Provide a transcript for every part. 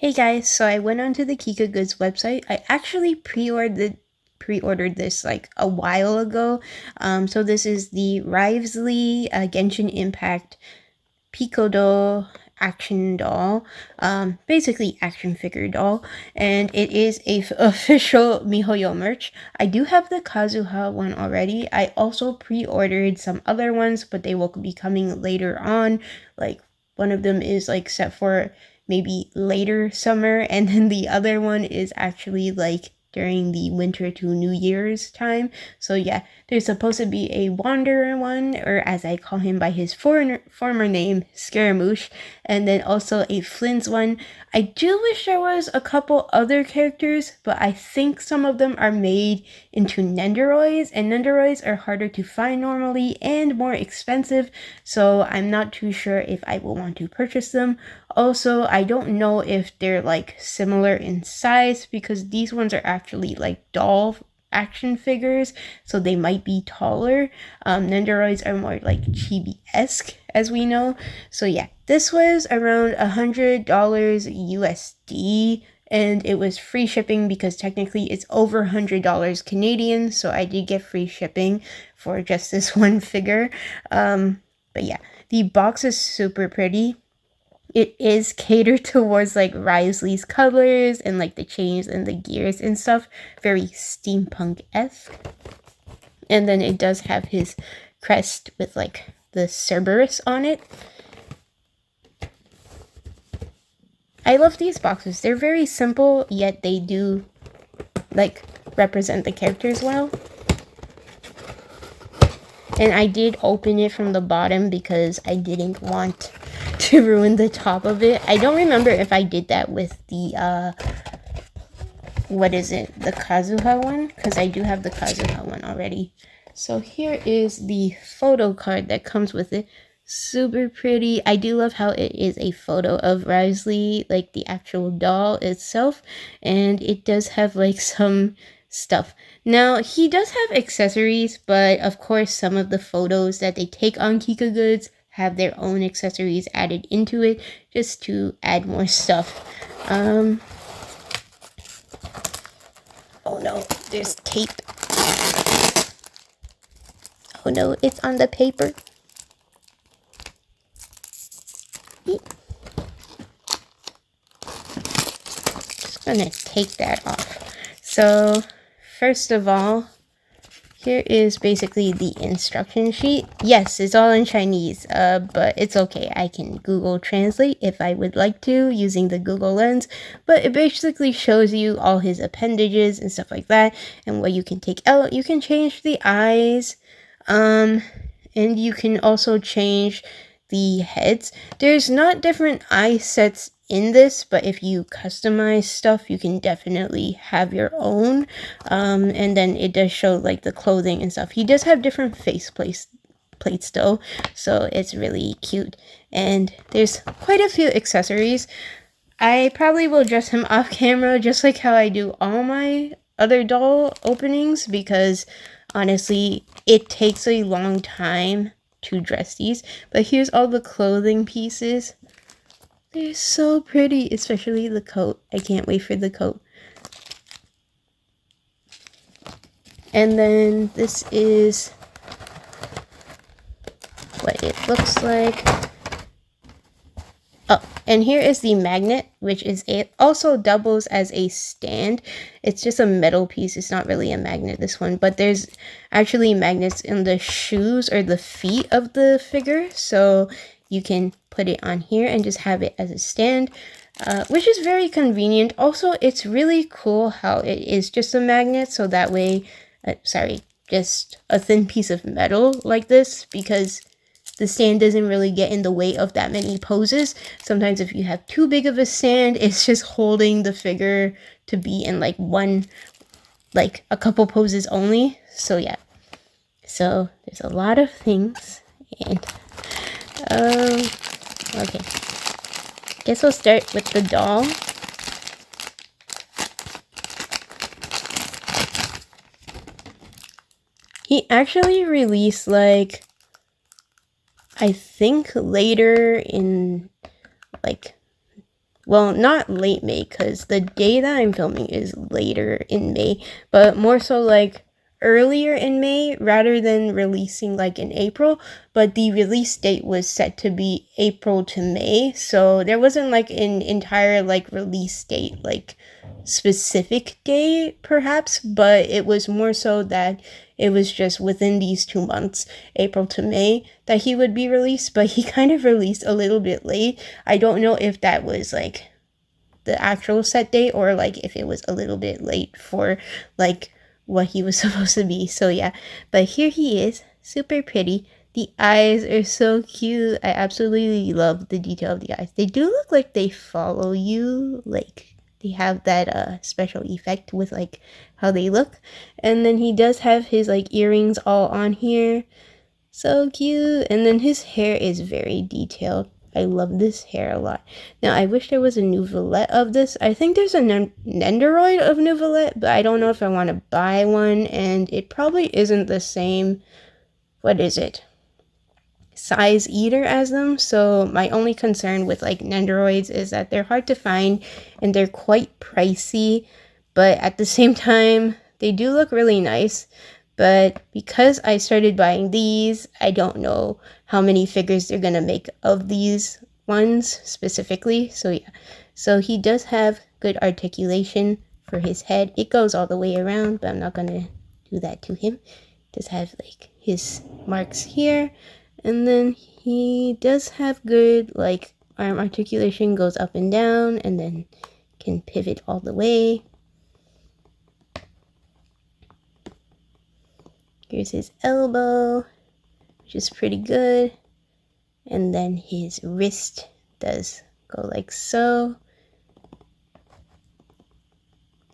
Hey guys, so I went onto the Kika Goods website. I actually pre-ordered this like a while ago. So this is the Wriothesley Genshin Impact Piccodo action doll, basically action figure doll, and it is a official MiHoYo merch. I do have the Kazuha one already. I also pre-ordered some other ones, but they will be coming later on. Like one of them is like set for maybe later summer, and then the other one is actually like during the winter to New Year's time. So yeah, there's supposed to be a Wanderer one, or as I call him by his former name, Scaramouche, and then also a Flynn's one. I do wish there was a couple other characters, but I think some of them are made into Nendoroids, and Nendoroids are harder to find normally and more expensive, so I'm not too sure if I will want to purchase them. Also, I don't know if they're like similar in size because these ones are actually like doll action figures, so they might be taller. Nendoroids are more like chibi-esque, as we know. So yeah, this was around $100 USD, and it was free shipping because technically it's over $100 Canadian, so I did get free shipping for just this one figure. But yeah, the box is super pretty. It is catered towards like Wriothesley's colors and like the chains and the gears and stuff, very steampunk-esque. And then it does have his crest with like the Cerberus on it. I love these boxes. They're very simple, yet they do like represent the characters well. And I did open it from the bottom because I didn't want to ruin the top of it. I don't remember if I did that with the what is it, the Kazuha one, because I do have the Kazuha one already. So here is the photo card that comes with it. Super pretty. I do love how it is a photo of Wriothesley, like the actual doll itself, and it does have like some stuff. Now, he does have accessories, but of course some of the photos that they take on Kika Goods have their own accessories added into it just to add more stuff. Oh no, there's tape. Oh no, it's on the paper. Just gonna take that off. So, first of all, here is basically the instruction sheet. Yes, it's all in Chinese, but it's okay. I can Google Translate if I would like to using the Google Lens. But it basically shows you all his appendages and stuff like that and what you can take out. You can change the eyes, and you can also change the heads. There's not different eye sets in this, but if you customize stuff, you can definitely have your own. And then it does show like the clothing and stuff. He does have different plates though, so it's really cute. And there's quite a few accessories. I probably will dress him off camera just like how I do all my other doll openings, because honestly it takes a long time to dress these. But here's all the clothing pieces. They're so pretty, especially the coat. I can't wait for the coat. And then this is what it looks like. Oh, and here is the magnet, which is it also doubles as a stand. It's just a metal piece. It's not really a magnet, this one, but there's actually magnets in the shoes or the feet of the figure, so you can put it on here and just have it as a stand, which is very convenient. Also, it's really cool how it is just a magnet, so that way, just a thin piece of metal like this, because the stand doesn't really get in the way of that many poses. Sometimes if you have too big of a stand, it's just holding the figure to be in like a couple poses only. So yeah, so there's a lot of things. And okay, guess we'll start with the doll. He actually released like, I think later in like well, not late May, because the day that I'm filming is later in May, but more so like earlier in May rather than releasing like in April. But the release date was set to be April to May, so there wasn't like an entire like release date, like specific day perhaps, but it was more so that it was just within these 2 months, April to May, that he would be released. But he kind of released a little bit late. I don't know if that was like the actual set date or like if it was a little bit late for like what he was supposed to be. So yeah, but here he is, super pretty. The eyes are so cute. I absolutely love the detail of the eyes. They do look like they follow you, like they have that special effect with like how they look. And then he does have his like earrings all on here, so cute. And then his hair is very detailed. I love this hair a lot. Now I wish there was a Nouvelette of this. I think there's a Nendoroid of Nouvelette, but I don't know if I want to buy one, and it probably isn't the same, what is it, size either as them. So my only concern with like Nendoroids is that they're hard to find and they're quite pricey, but at the same time they do look really nice. But because I started buying these, I don't know how many figures they're gonna make of these ones specifically. So yeah, so he does have good articulation for his head. It goes all the way around, but I'm not gonna do that to him. Does have like his marks here. And then he does have good like arm articulation, goes up and down, and then can pivot all the way. Here's his elbow, which is pretty good. And then his wrist does go like so.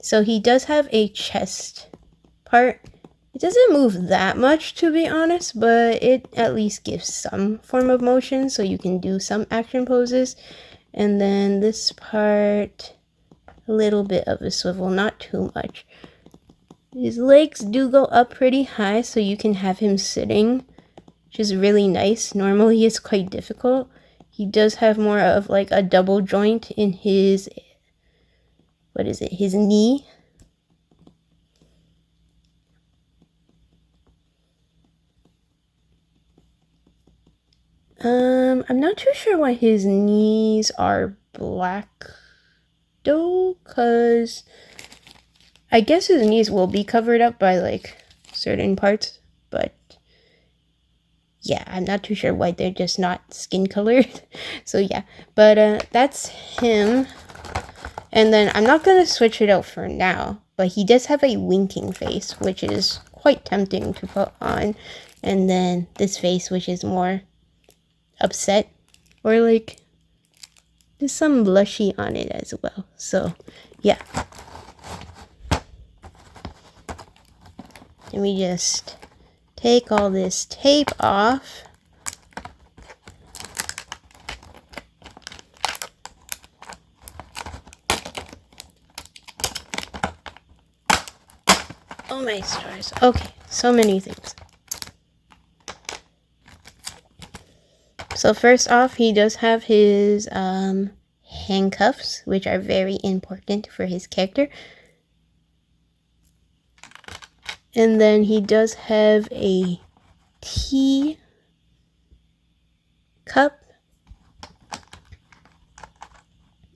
So he does have a chest part. It doesn't move that much, to be honest, but it at least gives some form of motion so you can do some action poses. And then this part, a little bit of a swivel, not too much. His legs do go up pretty high, so you can have him sitting, which is really nice. Normally it's quite difficult. He does have more of like a double joint in his, what is it, his knee. I'm not too sure why his knees are black though, cause I guess his knees will be covered up by like certain parts, but yeah, I'm not too sure why they're just not skin colored. So yeah, but that's him. And then I'm not gonna switch it out for now, but he does have a winking face, which is quite tempting to put on. And then this face, which is more upset, or like there's some blushy on it as well. So yeah, let me just take all this tape off. Oh my stars. Okay, so many things. So first off, he does have his handcuffs, which are very important for his character. And then he does have a tea cup.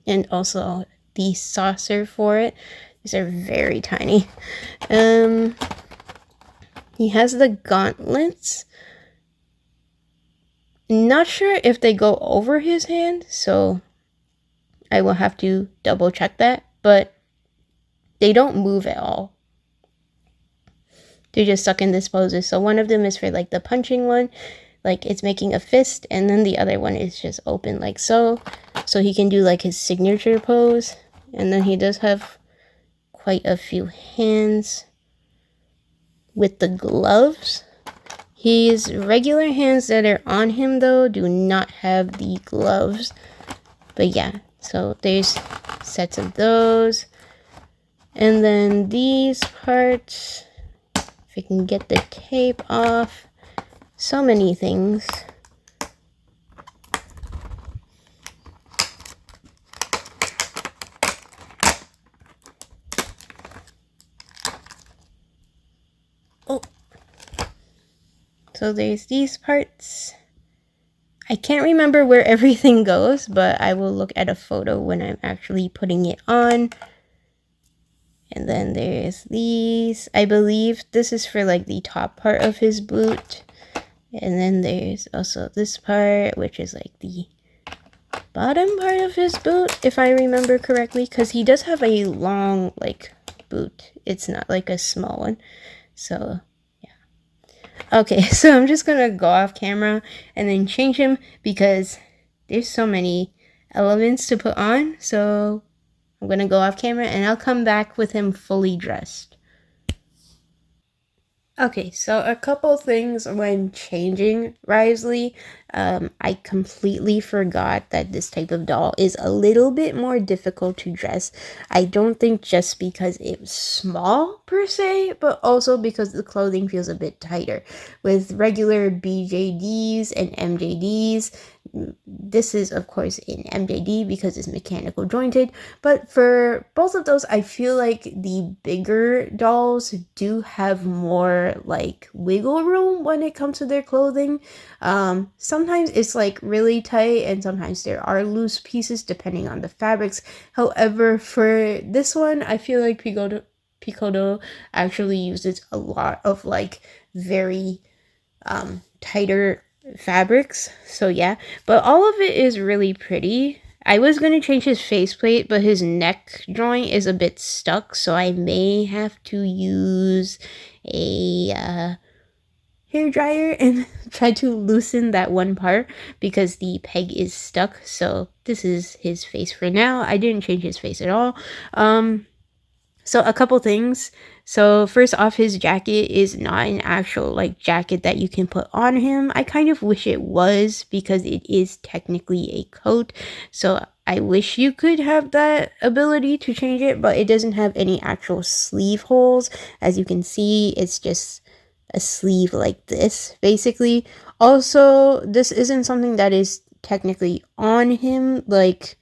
And also the saucer for it. These are very tiny. He has the gauntlets. Not sure if they go over his hand, so I will have to double check that, but they don't move at all. They're just stuck in this poses. So one of them is for like the punching one, like it's making a fist, and then the other one is just open like so. So he can do like his signature pose. And then he does have quite a few hands with the gloves. His regular hands that are on him though do not have the gloves. But yeah, so there's sets of those. And then these parts, if I can get the tape off, so many things. So there's these parts. I can't remember where everything goes, but I will look at a photo when I'm actually putting it on. And then there's these. I believe this is for like the top part of his boot. And then there's also this part, which is like the bottom part of his boot, if I remember correctly, because he does have a long like boot. It's not like a small one. So yeah. Okay, so I'm just gonna go off camera and then change him because there's so many elements to put on. So I'm gonna go off camera and I'll come back with him fully dressed. Okay, so a couple things when changing Wriothesley. I completely forgot that this type of doll is a little bit more difficult to dress. I don't think just because it's small per se, but also because the clothing feels a bit tighter. With regular BJDs and MJDs, this is of course in MJD because it's mechanical jointed, but for both of those I feel like the bigger dolls do have more like wiggle room when it comes to their clothing. Sometimes it's like really tight and sometimes there are loose pieces depending on the fabrics. However, for this one I feel like Piccodo actually uses a lot of like very tighter fabrics, so yeah, but all of it is really pretty. I was going to change his faceplate, but his neck joint is a bit stuck, so I may have to use a hair dryer and try to loosen that one part because the peg is stuck. So this is his face for now. I didn't change his face at all. So a couple things. So first off, his jacket is not an actual like jacket that you can put on him. I kind of wish it was because it is technically a coat. So I wish you could have that ability to change it, but it doesn't have any actual sleeve holes. As you can see, it's just a sleeve like this basically. Also, this isn't something that is technically on him like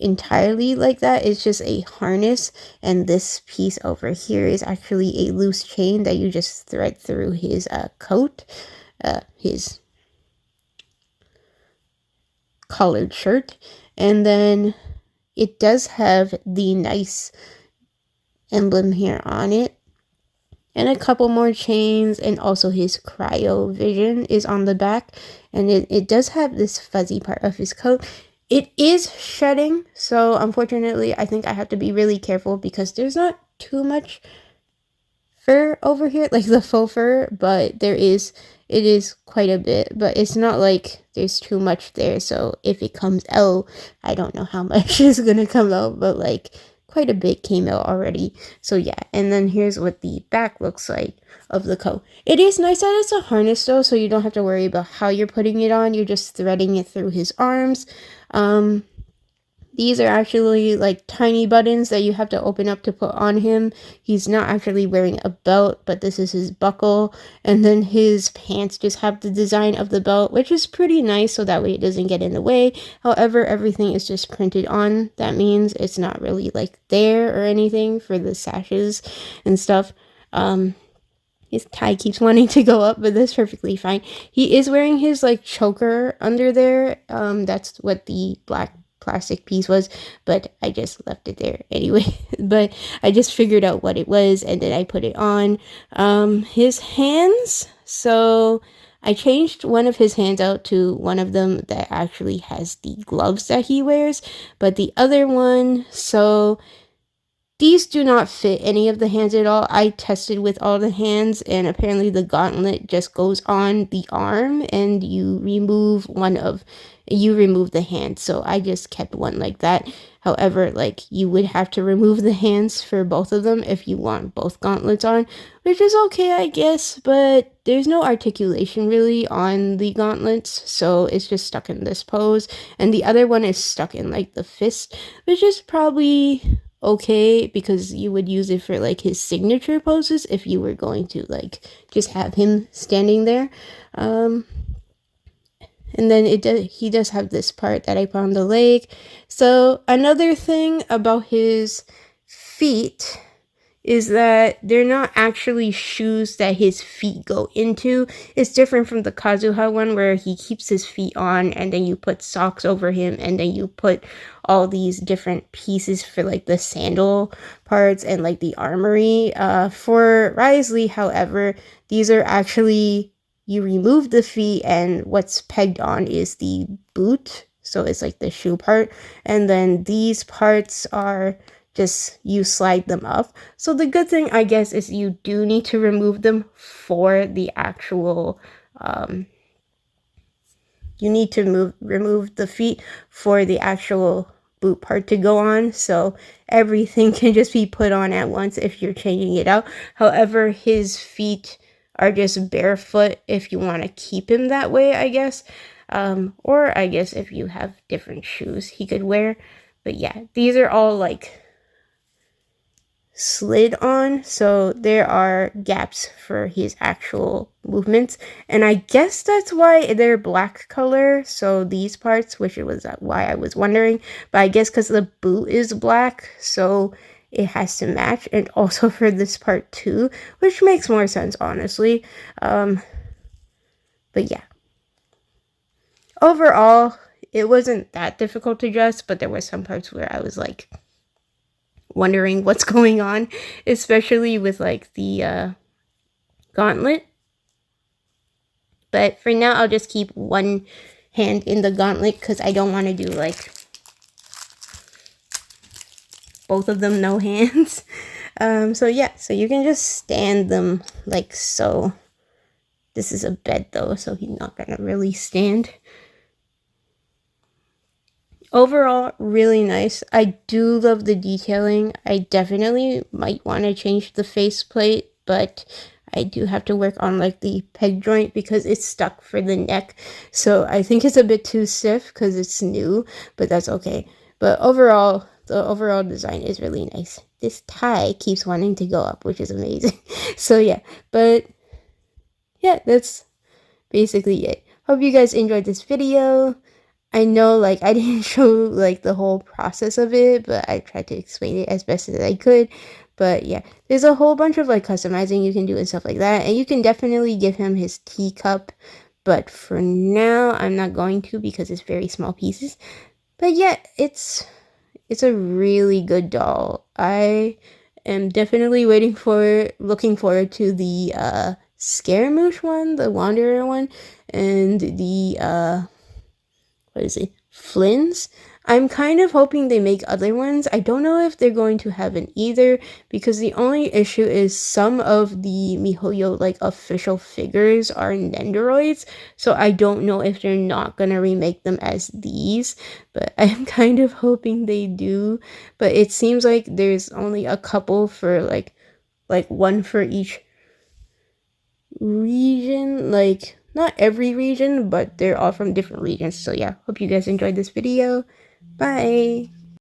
entirely like that. It's just a harness, and this piece over here is actually a loose chain that you just thread through his coat, his collared shirt. And then it does have the nice emblem here on it and a couple more chains, and also his cryo vision is on the back, and it does have this fuzzy part of his coat. It is shedding, so unfortunately I think I have to be really careful because there's not too much fur over here, like the faux fur, but it is quite a bit, but it's not like there's too much there. So if it comes out, I don't know how much is gonna come out, but like quite a bit came out already. So yeah, and then here's what the back looks like of the coat. It is nice that it's a harness though, so you don't have to worry about how you're putting it on. You're just threading it through his arms. These are actually like tiny buttons that you have to open up to put on him. He's not actually wearing a belt, but this is his buckle. And then his pants just have the design of the belt, which is pretty nice, so that way it doesn't get in the way. However, everything is just printed on. That means it's not really like there or anything for the sashes and stuff. His tie keeps wanting to go up, but that's perfectly fine. He is wearing his like choker under there. That's what the black plastic piece was, but I just left it there anyway. But I just figured out what it was and then I put it on. His hands, so I changed one of his hands out to one of them that actually has the gloves that he wears, but the other one, so these do not fit any of the hands at all. I tested with all the hands, and apparently the gauntlet just goes on the arm and you remove the hand. So I just kept one like that. However, like you would have to remove the hands for both of them if you want both gauntlets on, which is okay, I guess, but there's no articulation really on the gauntlets, so it's just stuck in this pose. And the other one is stuck in like the fist, which is probably okay because you would use it for like his signature poses if you were going to like just have him standing there. And then he does have this part that I put on the leg. So another thing about his feet is that they're not actually shoes that his feet go into. It's different from the Kazuha one where he keeps his feet on and then you put socks over him and then you put all these different pieces for like the sandal parts and like the armory. For Wriothesley, however, these are actually, you remove the feet and what's pegged on is the boot. So it's like the shoe part. And then these parts are just you slide them up. So the good thing, I guess, is you do need to remove them for the actual, you need to remove the feet for the actual boot part to go on. So everything can just be put on at once if you're changing it out. However, his feet are just barefoot if you want to keep him that way, I guess. Or I guess if you have different shoes he could wear. But yeah, these are all like slid on, so there are gaps for his actual movements, and I guess that's why they're black color. So these parts, which it was why I was wondering, but I guess because the boot is black, so it has to match, and also for this part too, which makes more sense, honestly. But yeah, overall it wasn't that difficult to dress, but there were some parts where I was like wondering what's going on, especially with like the gauntlet. But for now, I'll just keep one hand in the gauntlet because I don't want to do like both of them no hands. So yeah, so you can just stand them like so. This is a bed though, so he's not gonna really stand. Overall, really nice. I do love the detailing. I definitely might want to change the faceplate, but I do have to work on like the peg joint because it's stuck for the neck. So I think it's a bit too stiff because it's new, but that's okay. But overall, the overall design is really nice. This tie keeps wanting to go up, which is amazing. So yeah, but yeah, that's basically it. Hope you guys enjoyed this video. I know like I didn't show like the whole process of it, but I tried to explain it as best as I could. But yeah, there's a whole bunch of like customizing you can do and stuff like that, and you can definitely give him his teacup, but for now I'm not going to because it's very small pieces. But yeah, it's a really good doll. I am definitely looking forward to the Scaramouche one, the Wanderer one, and the what is it? Flynn's. I'm kind of hoping they make other ones. I don't know if they're going to have an either because the only issue is some of the MiHoYo like official figures are Nendoroids, so I don't know if they're not gonna remake them as these, but I'm kind of hoping they do. But it seems like there's only a couple for like one for each region, like not every region, but they're all from different regions. So yeah, hope you guys enjoyed this video. Bye.